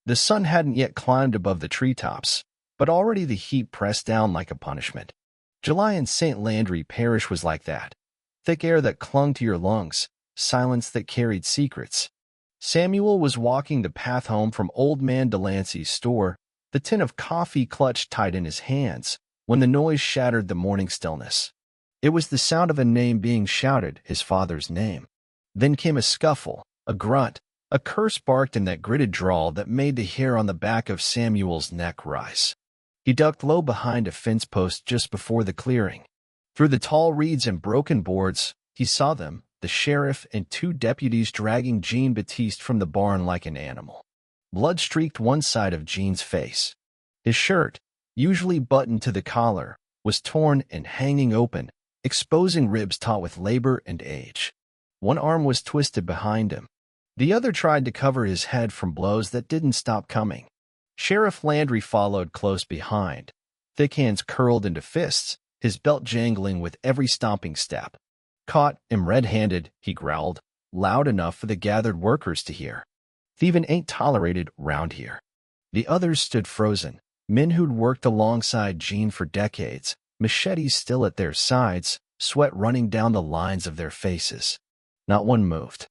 The sun hadn't yet climbed above the treetops, but already the heat pressed down like a punishment. July in St. Landry Parish was like that. Thick air that clung to your lungs, silence that carried secrets. Samuel was walking the path home from Old Man Delancey's store, the tin of coffee clutched tight in his hands, when the noise shattered the morning stillness. It was the sound of a name being shouted, his father's name. Then came a scuffle, a grunt, a curse barked in that gritted drawl that made the hair on the back of Samuel's neck rise. He ducked low behind a fence post just before the clearing. Through the tall reeds and broken boards, he saw them, the sheriff and two deputies dragging Jean-Baptiste from the barn like an animal. Blood streaked one side of Jean's face. His shirt, usually buttoned to the collar, was torn and hanging open, exposing ribs taut with labor and age. One arm was twisted behind him. The other tried to cover his head from blows that didn't stop coming. Sheriff Landry followed close behind, thick hands curled into fists, his belt jangling with every stomping step. "Caught him red-handed," he growled, loud enough for the gathered workers to hear. "Thieving ain't tolerated round here." The others stood frozen, men who'd worked alongside Jean for decades, machetes still at their sides, sweat running down the lines of their faces. Not one moved.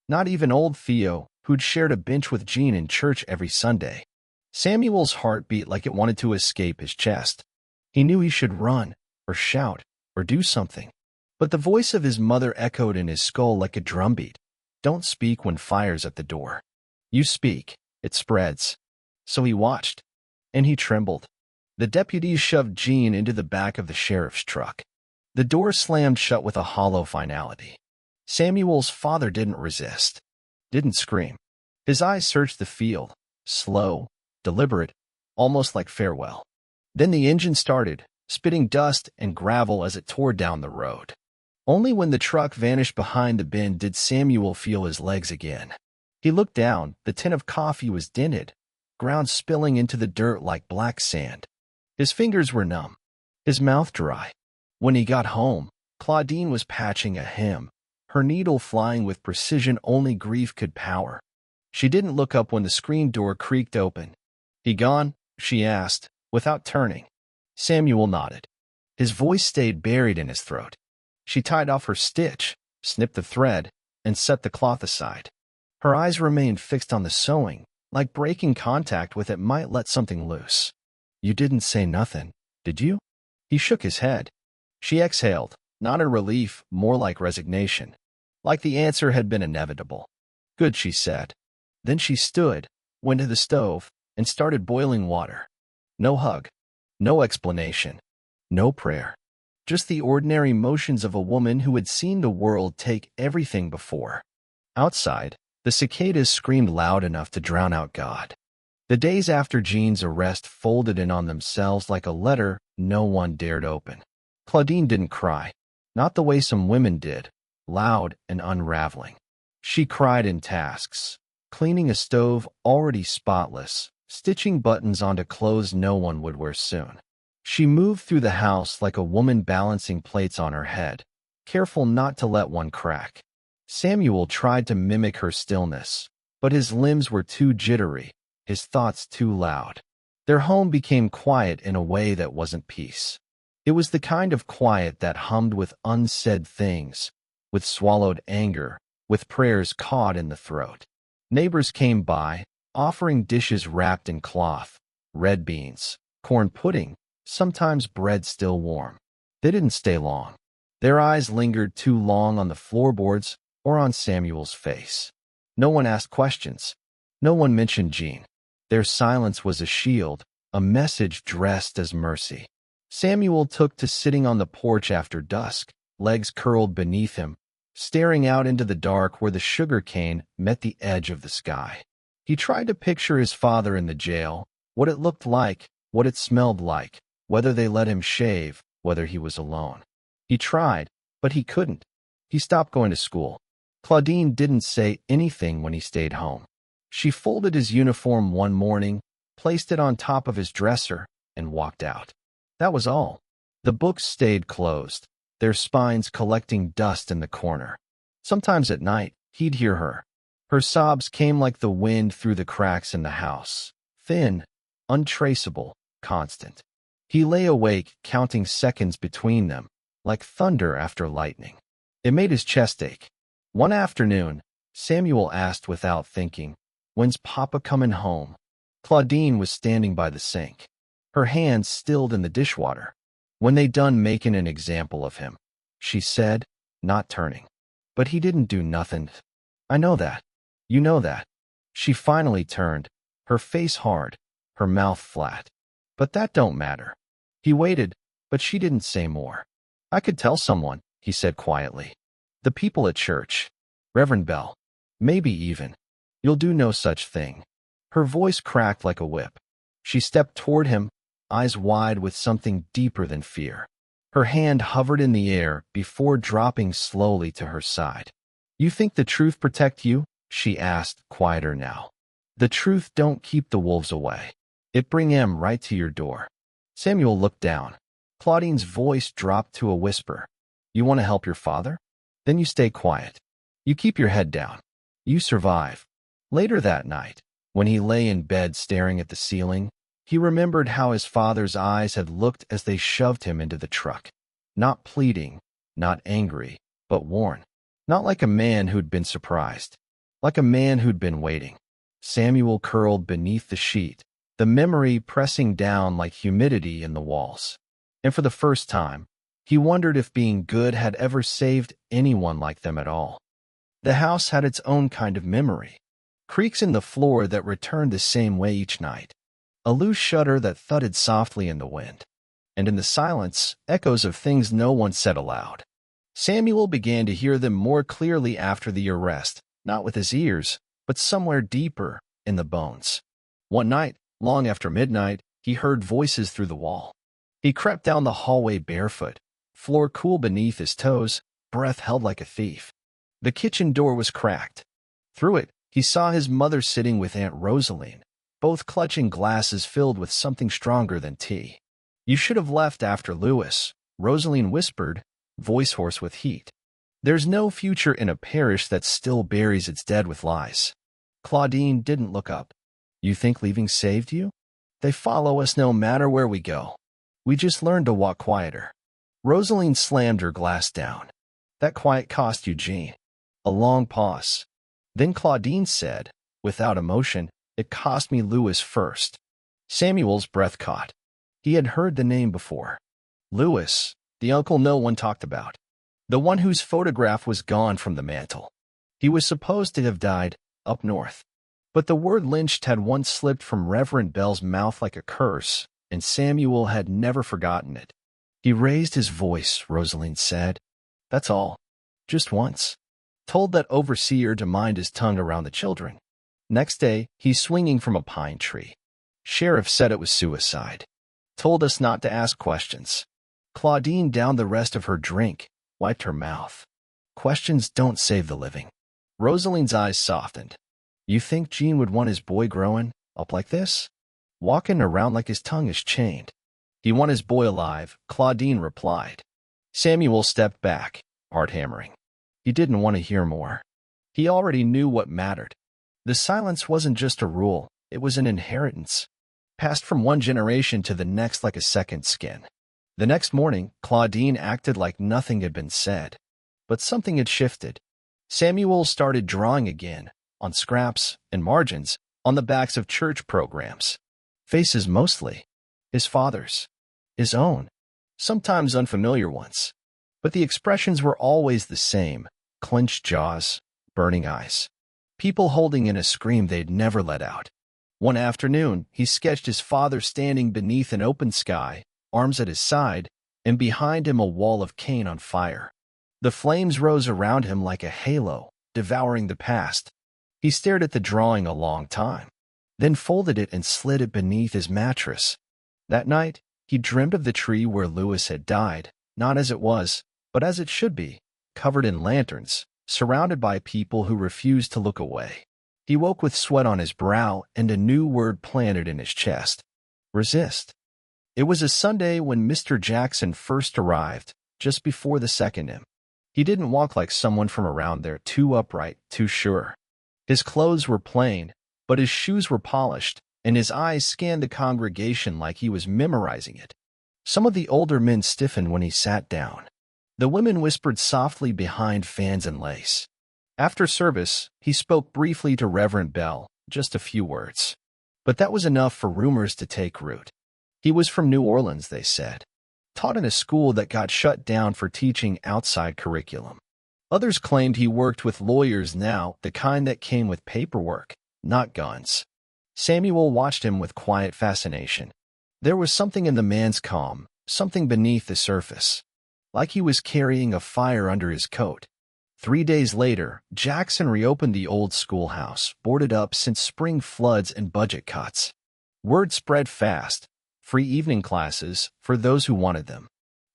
Not even old Theo, who'd shared a bench with Jean in church every Sunday. Samuel's heart beat like it wanted to escape his chest. He knew he should run, or shout, or do something. But the voice of his mother echoed in his skull like a drumbeat. "Don't speak when fire's at the door. You speak, it spreads." So he watched. And he trembled. The deputies shoved Jean into the back of the sheriff's truck. The door slammed shut with a hollow finality. Samuel's father didn't resist. Didn't scream. His eyes searched the field, slow, deliberate, almost like farewell. Then the engine started, spitting dust and gravel as it tore down the road. Only when the truck vanished behind the bend did Samuel feel his legs again. He looked down. The tin of coffee was dented, ground spilling into the dirt like black sand. His fingers were numb, his mouth dry. When he got home, Claudine was patching a hem, her needle flying with precision only grief could power. She didn't look up when the screen door creaked open. "He gone?" she asked, without turning. Samuel nodded. His voice stayed buried in his throat. She tied off her stitch, snipped the thread, and set the cloth aside. Her eyes remained fixed on the sewing, like breaking contact with it might let something loose. "You didn't say nothing, did you?" He shook his head. She exhaled, not in relief, more like resignation. Like the answer had been inevitable. "Good," she said. Then she stood, went to the stove, and started boiling water. No hug. No explanation. No prayer. Just the ordinary motions of a woman who had seen the world take everything before. Outside, the cicadas screamed loud enough to drown out God. The days after Jean's arrest folded in on themselves like a letter no one dared open. Claudine didn't cry, not the way some women did, loud and unraveling. She cried in tasks, cleaning a stove already spotless, stitching buttons onto clothes no one would wear soon. She moved through the house like a woman balancing plates on her head, careful not to let one crack. Samuel tried to mimic her stillness, but his limbs were too jittery, his thoughts too loud. Their home became quiet in a way that wasn't peace. It was the kind of quiet that hummed with unsaid things, with swallowed anger, with prayers caught in the throat. Neighbors came by, offering dishes wrapped in cloth, red beans, corn pudding, sometimes bread still warm. They didn't stay long. Their eyes lingered too long on the floorboards or on Samuel's face. No one asked questions. No one mentioned Jean. Their silence was a shield, a message dressed as mercy. Samuel took to sitting on the porch after dusk, legs curled beneath him, staring out into the dark where the sugar cane met the edge of the sky. He tried to picture his father in the jail, what it looked like, what it smelled like, whether they let him shave, whether he was alone. He tried, but he couldn't. He stopped going to school. Claudine didn't say anything when he stayed home. She folded his uniform one morning, placed it on top of his dresser, and walked out. That was all. The books stayed closed, their spines collecting dust in the corner. Sometimes at night, he'd hear her. Her sobs came like the wind through the cracks in the house, thin, untraceable, constant. He lay awake, counting seconds between them, like thunder after lightning. It made his chest ache. One afternoon, Samuel asked without thinking, "When's Papa coming home?" Claudine was standing by the sink, her hands stilled in the dishwater. "When they done making an example of him," she said, not turning. "But he didn't do nothing." "I know that. You know that." She finally turned, her face hard, her mouth flat. "But that don't matter." He waited, but she didn't say more. "I could tell someone," he said quietly. "The people at church. Reverend Bell. Maybe even." "You'll do no such thing." Her voice cracked like a whip. She stepped toward him, eyes wide with something deeper than fear. Her hand hovered in the air before dropping slowly to her side. "You think the truth protect you?" she asked, quieter now. "The truth don't keep the wolves away. It bring 'em right to your door." Samuel looked down. Claudine's voice dropped to a whisper. "You want to help your father? Then you stay quiet. You keep your head down. You survive." Later that night, when he lay in bed staring at the ceiling, he remembered how his father's eyes had looked as they shoved him into the truck. Not pleading, not angry, but worn. Not like a man who'd been surprised. Like a man who'd been waiting. Samuel curled beneath the sheet, the memory pressing down like humidity in the walls. And for the first time, he wondered if being good had ever saved anyone like them at all. The house had its own kind of memory. Creaks in the floor that returned the same way each night. A loose shutter that thudded softly in the wind. And in the silence, echoes of things no one said aloud. Samuel began to hear them more clearly after the arrest, not with his ears, but somewhere deeper in the bones. One night, long after midnight, he heard voices through the wall. He crept down the hallway barefoot, floor cool beneath his toes, breath held like a thief. The kitchen door was cracked. Through it, he saw his mother sitting with Aunt Rosaline, both clutching glasses filled with something stronger than tea. "You should have left after Lewis," Rosaline whispered, voice hoarse with heat. "There's no future in a parish that still buries its dead with lies." Claudine didn't look up. "You think leaving saved you?" "They follow us no matter where we go. We just learned to walk quieter." Rosaline slammed her glass down. "That quiet cost you, Jean." A long pause. Then Claudine said, without emotion, "It cost me Lewis first." Samuel's breath caught. He had heard the name before. Lewis, the uncle no one talked about. The one whose photograph was gone from the mantel. He was supposed to have died up north. But the word lynched had once slipped from Reverend Bell's mouth like a curse, and Samuel had never forgotten it. "He raised his voice," Rosaline said. "That's all. Just once. Told that overseer to mind his tongue around the children. Next day, he's swinging from a pine tree. Sheriff said it was suicide. Told us not to ask questions." Claudine downed the rest of her drink, wiped her mouth. "Questions don't save the living." Rosaline's eyes softened. "You think Gene would want his boy growing up like this? Walking around like his tongue is chained?" "He want his boy alive," Claudine replied. Samuel stepped back, heart hammering. He didn't want to hear more. He already knew what mattered. The silence wasn't just a rule, it was an inheritance, passed from one generation to the next like a second skin. The next morning, Claudine acted like nothing had been said. But something had shifted. Samuel started drawing again, on scraps and margins, on the backs of church programs. Faces mostly. His father's. His own. Sometimes unfamiliar ones. But the expressions were always the same: clenched jaws, burning eyes. People holding in a scream they'd never let out. One afternoon, he sketched his father standing beneath an open sky, arms at his side, and behind him a wall of cane on fire. The flames rose around him like a halo, devouring the past. He stared at the drawing a long time, then folded it and slid it beneath his mattress. That night, he dreamed of the tree where Lewis had died, not as it was, but as it should be, covered in lanterns, surrounded by people who refused to look away. He woke with sweat on his brow and a new word planted in his chest: resist. It was a Sunday when Mr. Jackson first arrived, just before the second hymn. He didn't walk like someone from around there, too upright, too sure. His clothes were plain, but his shoes were polished, and his eyes scanned the congregation like he was memorizing it. Some of the older men stiffened when he sat down. The women whispered softly behind fans and lace. After service, he spoke briefly to Reverend Bell, just a few words. But that was enough for rumors to take root. He was from New Orleans, they said, taught in a school that got shut down for teaching outside curriculum. Others claimed he worked with lawyers now, the kind that came with paperwork, not guns. Samuel watched him with quiet fascination. There was something in the man's calm, something beneath the surface, like he was carrying a fire under his coat. 3 days later, Jackson reopened the old schoolhouse, boarded up since spring floods and budget cuts. Word spread fast. Free evening classes for those who wanted them.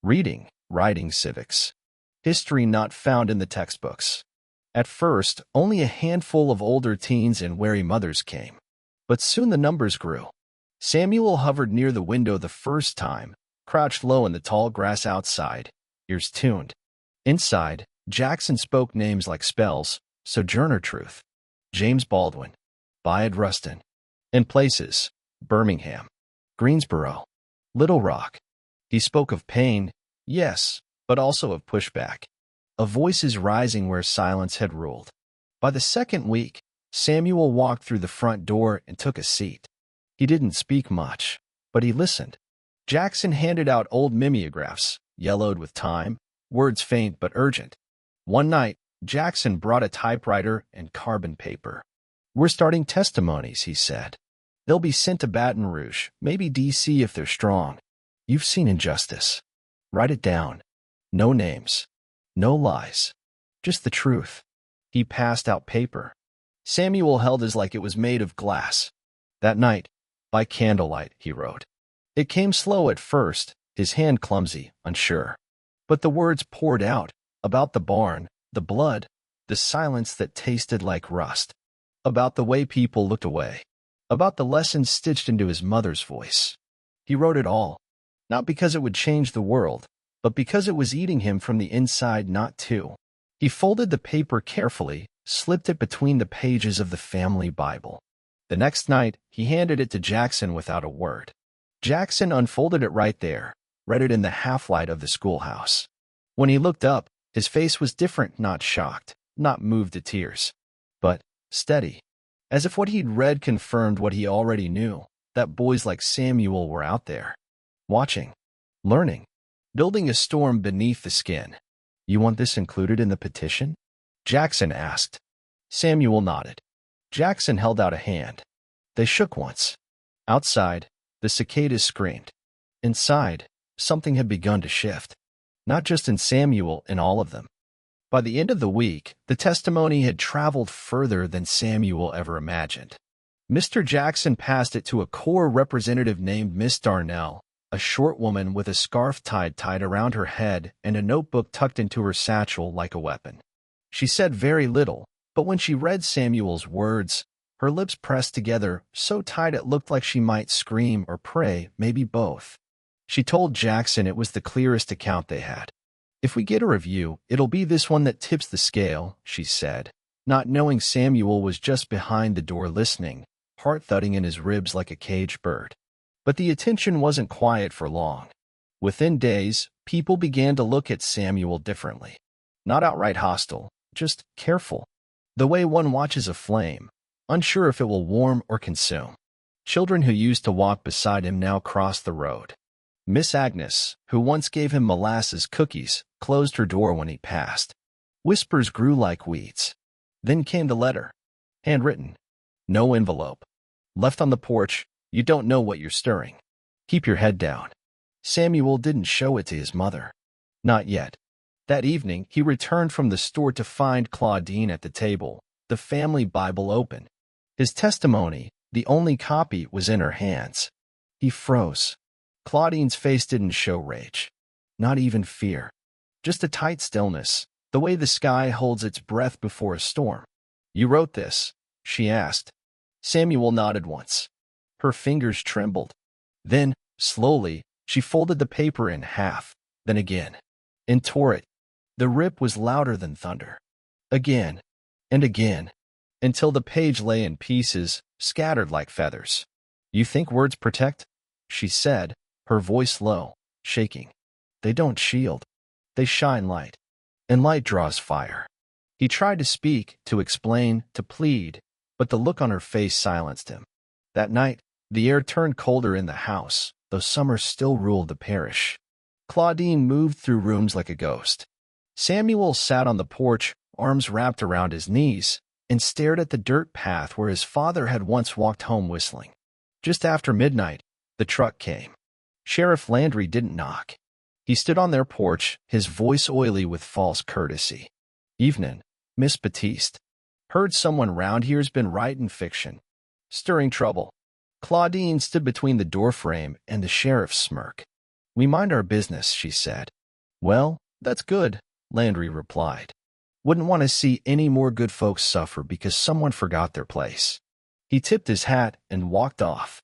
Reading, writing, civics. History not found in the textbooks. At first, only a handful of older teens and wary mothers came. But soon the numbers grew. Samuel hovered near the window the first time, crouched low in the tall grass outside, ears tuned. Inside, Jackson spoke names like spells, Sojourner Truth, James Baldwin, Bayard Rustin. In places, Birmingham, Greensboro, Little Rock. He spoke of pain, yes, but also of pushback, of voices rising where silence had ruled. By the second week, Samuel walked through the front door and took a seat. He didn't speak much, but he listened. Jackson handed out old mimeographs, yellowed with time, words faint but urgent. One night, Jackson brought a typewriter and carbon paper. "We're starting testimonies," he said. "They'll be sent to Baton Rouge, maybe D.C. if they're strong. You've seen injustice. Write it down. No names. No lies. Just the truth." He passed out paper. Samuel held his like it was made of glass. That night, by candlelight, he wrote. It came slow at first, his hand clumsy, unsure. But the words poured out, about the barn, the blood, the silence that tasted like rust, about the way people looked away, about the lessons stitched into his mother's voice. He wrote it all, not because it would change the world, but because it was eating him from the inside not to. He folded the paper carefully, slipped it between the pages of the family Bible. The next night, he handed it to Jackson without a word. Jackson unfolded it right there, read it in the half-light of the schoolhouse. When he looked up, his face was different, not shocked, not moved to tears, but steady, as if what he'd read confirmed what he already knew, that boys like Samuel were out there, watching, learning, building a storm beneath the skin. "You want this included in the petition?" Jackson asked. Samuel nodded. Jackson held out a hand. They shook once. Outside, the cicadas screamed. Inside, something had begun to shift. Not just in Samuel, in all of them. By the end of the week, the testimony had traveled further than Samuel ever imagined. Mr. Jackson passed it to a core representative named Miss Darnell, a short woman with a scarf tied around her head and a notebook tucked into her satchel like a weapon. She said very little, but when she read Samuel's words, her lips pressed together so tight it looked like she might scream or pray, maybe both. She told Jackson it was the clearest account they had. "If we get a review, it'll be this one that tips the scale," she said, not knowing Samuel was just behind the door listening, heart thudding in his ribs like a caged bird. But the attention wasn't quiet for long. Within days, people began to look at Samuel differently. Not outright hostile, just careful. The way one watches a flame, unsure if it will warm or consume. Children who used to walk beside him now crossed the road. Miss Agnes, who once gave him molasses cookies, closed her door when he passed. Whispers grew like weeds. Then came the letter. Handwritten. No envelope. Left on the porch. You don't know what you're stirring. Keep your head down. Samuel didn't show it to his mother. Not yet. That evening, he returned from the store to find Claudine at the table, the family Bible open. His testimony, the only copy, was in her hands. He froze. Claudine's face didn't show rage. Not even fear. Just a tight stillness, the way the sky holds its breath before a storm. "You wrote this?" she asked. Samuel nodded once. Her fingers trembled. Then, slowly, she folded the paper in half, then again, and tore it. The rip was louder than thunder. Again, and again. until the page lay in pieces, scattered like feathers. "You think words protect?" she said, her voice low, shaking. "They don't shield. They shine light. And light draws fire." He tried to speak, to explain, to plead, but the look on her face silenced him. That night, the air turned colder in the house, though summer still ruled the parish. Claudine moved through rooms like a ghost. Samuel sat on the porch, arms wrapped around his knees, and stared at the dirt path where his father had once walked home whistling. Just after midnight, the truck came. Sheriff Landry didn't knock. He stood on their porch, his voice oily with false courtesy. "Evenin', Miss Batiste. Heard someone round here's been writin' fiction. Stirring trouble." Claudine stood between the doorframe and the sheriff's smirk. "We mind our business," she said. "Well, that's good," Landry replied. "Wouldn't want to see any more good folks suffer because someone forgot their place." He tipped his hat and walked off.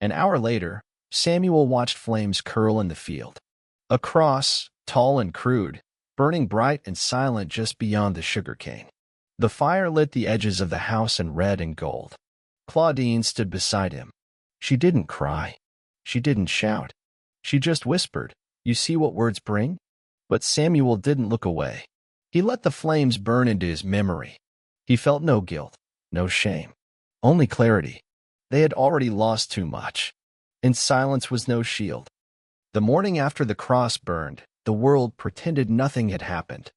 An hour later, Samuel watched flames curl in the field. A cross, tall and crude, burning bright and silent just beyond the sugarcane. The fire lit the edges of the house in red and gold. Claudine stood beside him. She didn't cry. She didn't shout. She just whispered, "You see what words bring?" But Samuel didn't look away. He let the flames burn into his memory. He felt no guilt, no shame, only clarity. They had already lost too much, and silence was no shield. The morning after the cross burned, the world pretended nothing had happened.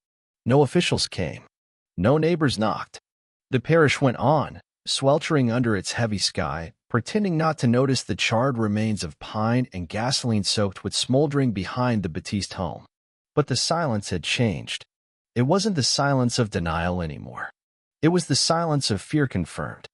No officials came. No neighbors knocked. The parish went on, sweltering under its heavy sky, pretending not to notice the charred remains of pine and gasoline-soaked wood smoldering behind the Batiste home. But the silence had changed. It wasn't the silence of denial anymore. It was the silence of fear confirmed,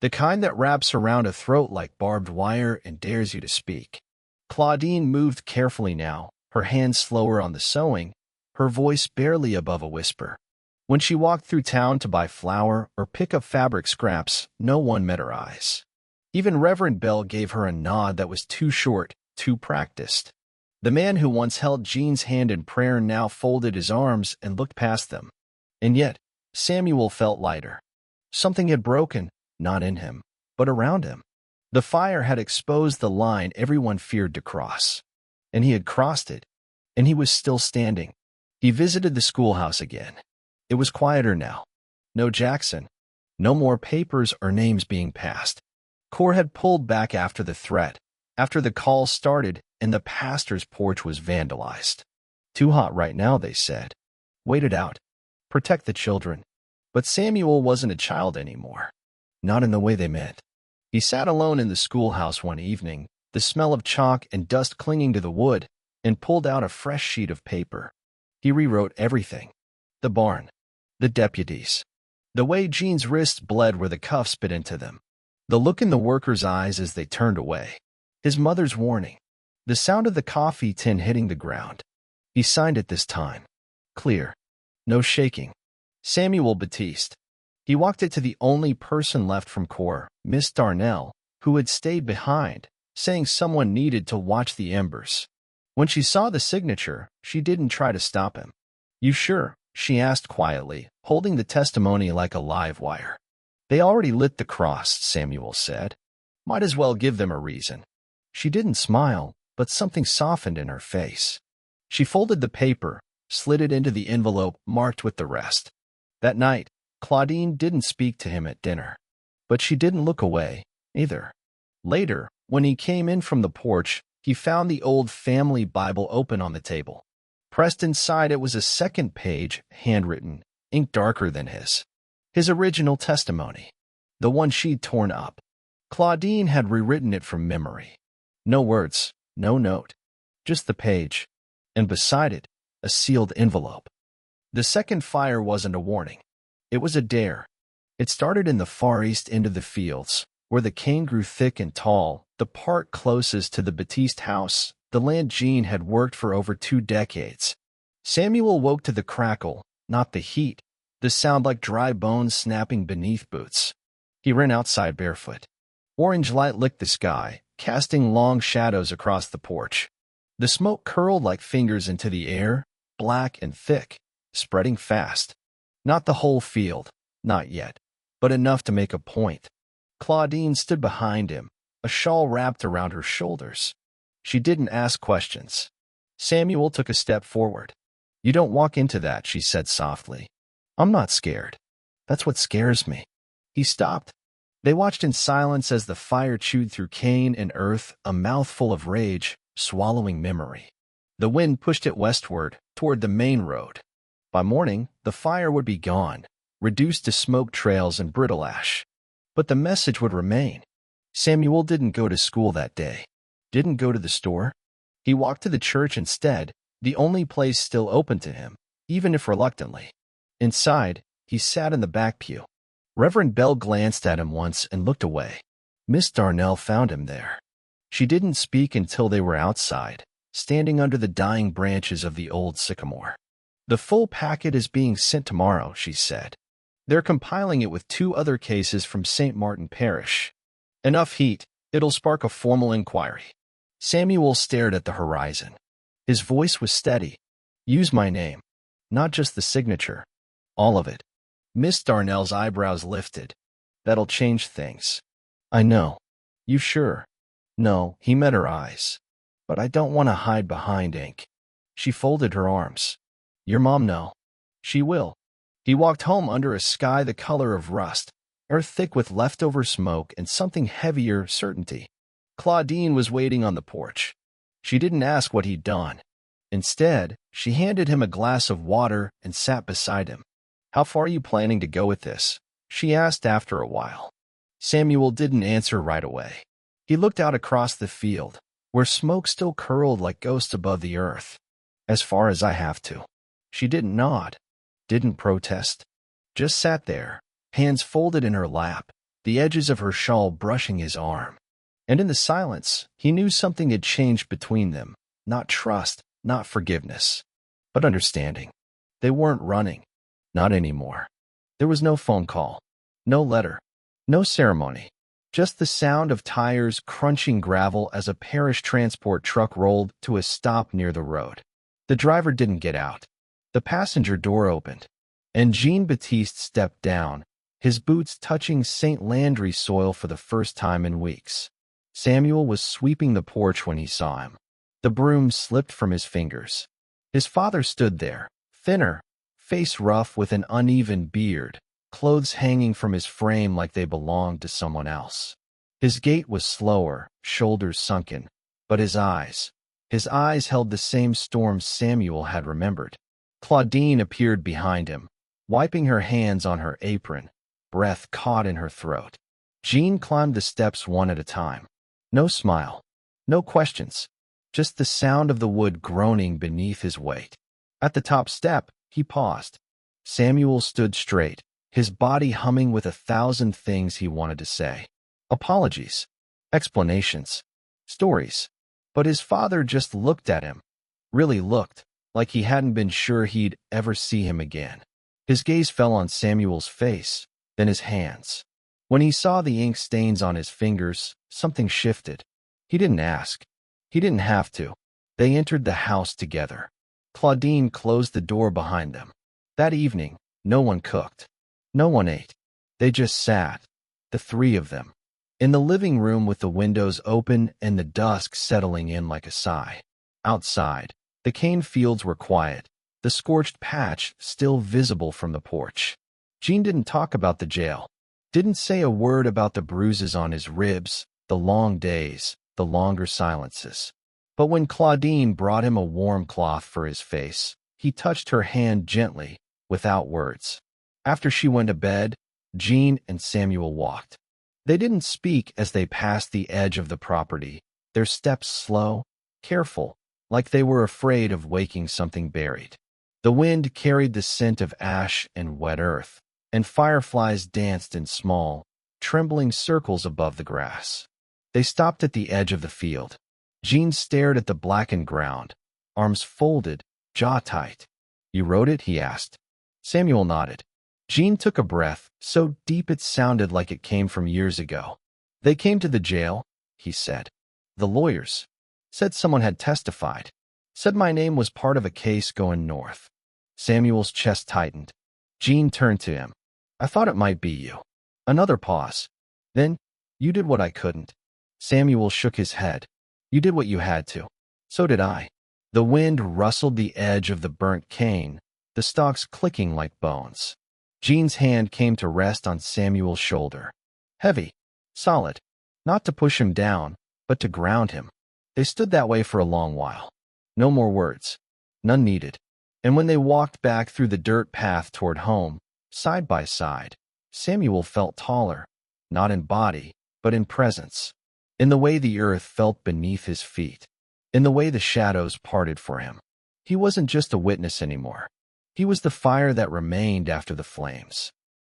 the kind that wraps around a throat like barbed wire and dares you to speak. Claudine moved carefully now, her hands slower on the sewing, her voice barely above a whisper. When she walked through town to buy flour or pick up fabric scraps, no one met her eyes. Even Reverend Bell gave her a nod that was too short, too practiced. The man who once held Jean's hand in prayer now folded his arms and looked past them. And yet, Samuel felt lighter. Something had broken, not in him, but around him. The fire had exposed the line everyone feared to cross. And he had crossed it, and he was still standing. He visited the schoolhouse again. It was quieter now. No Jackson. No more papers or names being passed. Cor had pulled back after the threat, after the call started and the pastor's porch was vandalized. Too hot right now, they said. Wait it out. Protect the children. But Samuel wasn't a child anymore. Not in the way they meant. He sat alone in the schoolhouse one evening, the smell of chalk and dust clinging to the wood, and pulled out a fresh sheet of paper. He rewrote everything. The barn. The deputies. The way Jean's wrists bled where the cuffs bit into them. The look in the workers' eyes as they turned away. His mother's warning. The sound of the coffee tin hitting the ground. He signed it this time. Clear. No shaking. Samuel Batiste. He walked it to the only person left from Cor, Miss Darnell, who had stayed behind, saying someone needed to watch the embers. When she saw the signature, she didn't try to stop him. You sure? She asked quietly, holding the testimony like a live wire. They already lit the cross, Samuel said. Might as well give them a reason. She didn't smile, but something softened in her face. She folded the paper, slid it into the envelope marked with the rest. That night, Claudine didn't speak to him at dinner. But she didn't look away, either. Later, when he came in from the porch, he found the old family Bible open on the table. Pressed inside it was a second page, handwritten, ink darker than his. His original testimony. The one she'd torn up. Claudine had rewritten it from memory. No words, no note. Just the page. And beside it, a sealed envelope. The second fire wasn't a warning. It was a dare. It started in the far east end of the fields, where the cane grew thick and tall, the part closest to the Batiste house, the land Jean had worked for over 2 decades. Samuel woke to the crackle, not the heat, the sound like dry bones snapping beneath boots. He ran outside barefoot. Orange light licked the sky, casting long shadows across the porch. The smoke curled like fingers into the air, black and thick, spreading fast. Not the whole field, not yet, but enough to make a point. Claudine stood behind him, a shawl wrapped around her shoulders. She didn't ask questions. Samuel took a step forward. "You don't walk into that," she said softly. "I'm not scared. That's what scares me." He stopped. They watched in silence as the fire chewed through cane and earth, a mouthful of rage, swallowing memory. The wind pushed it westward, toward the main road. By morning, the fire would be gone, reduced to smoke trails and brittle ash. But the message would remain. Samuel didn't go to school that day. Didn't go to the store. He walked to the church instead, the only place still open to him, even if reluctantly. Inside, he sat in the back pew. Reverend Bell glanced at him once and looked away. Miss Darnell found him there. She didn't speak until they were outside, standing under the dying branches of the old sycamore. "The full packet is being sent tomorrow," she said. "They're compiling it with 2 other cases from St. Martin Parish. Enough heat, it'll spark a formal inquiry." Samuel stared at the horizon. His voice was steady. "Use my name. Not just the signature. All of it." Miss Darnell's eyebrows lifted. "That'll change things." "I know." "You sure?" "No," he met her eyes. "But I don't want to hide behind ink." She folded her arms. "Your mom know." "She will." He walked home under a sky the color of rust, earth thick with leftover smoke and something heavier, certainty. Claudine was waiting on the porch. She didn't ask what he'd done. Instead, she handed him a glass of water and sat beside him. "How far are you planning to go with this?" she asked after a while. Samuel didn't answer right away. He looked out across the field, where smoke still curled like ghosts above the earth. "As far as I have to." She didn't nod, didn't protest, just sat there, hands folded in her lap, the edges of her shawl brushing his arm. And in the silence, he knew something had changed between them. Not trust, not forgiveness, but understanding. They weren't running. Not anymore. There was no phone call, no letter, no ceremony. Just the sound of tires crunching gravel as a parish transport truck rolled to a stop near the road. The driver didn't get out. The passenger door opened, and Jean-Baptiste stepped down, his boots touching St. Landry soil for the first time in weeks. Samuel was sweeping the porch when he saw him. The broom slipped from his fingers. His father stood there, thinner, face rough with an uneven beard, clothes hanging from his frame like they belonged to someone else. His gait was slower, shoulders sunken, but his eyes held the same storm Samuel had remembered. Claudine appeared behind him, wiping her hands on her apron, breath caught in her throat. Jean climbed the steps one at a time. No smile, no questions, just the sound of the wood groaning beneath his weight. At the top step, he paused. Samuel stood straight, his body humming with 1,000 things he wanted to say. Apologies, explanations, stories. But his father just looked at him, really looked, like he hadn't been sure he'd ever see him again. His gaze fell on Samuel's face, then his hands. When he saw the ink stains on his fingers, something shifted. He didn't ask. He didn't have to. They entered the house together. Claudine closed the door behind them. That evening, no one cooked. No one ate. They just sat, the 3 of them, in the living room with the windows open and the dusk settling in like a sigh. Outside, the cane fields were quiet, the scorched patch still visible from the porch. Jean didn't talk about the jail, didn't say a word about the bruises on his ribs, the long days, the longer silences. But when Claudine brought him a warm cloth for his face, he touched her hand gently, without words. After she went to bed, Jean and Samuel walked. They didn't speak as they passed the edge of the property, their steps slow, careful, like they were afraid of waking something buried. The wind carried the scent of ash and wet earth, and fireflies danced in small, trembling circles above the grass. They stopped at the edge of the field. Jean stared at the blackened ground, arms folded, jaw tight. "You wrote it?" he asked. Samuel nodded. Jean took a breath, so deep it sounded like it came from years ago. "They came to the jail," he said. "The lawyers. Said someone had testified. Said my name was part of a case going north." Samuel's chest tightened. Jean turned to him. "I thought it might be you." Another pause. Then, you did what I couldn't. Samuel shook his head. You did what you had to. So did I. The wind rustled the edge of the burnt cane, the stalks clicking like bones. Jean's hand came to rest on Samuel's shoulder. Heavy, solid, not to push him down, but to ground him. They stood that way for a long while. No more words. None needed. And when they walked back through the dirt path toward home, side by side, Samuel felt taller, not in body, but in presence. In the way the earth felt beneath his feet. In the way the shadows parted for him. He wasn't just a witness anymore. He was the fire that remained after the flames.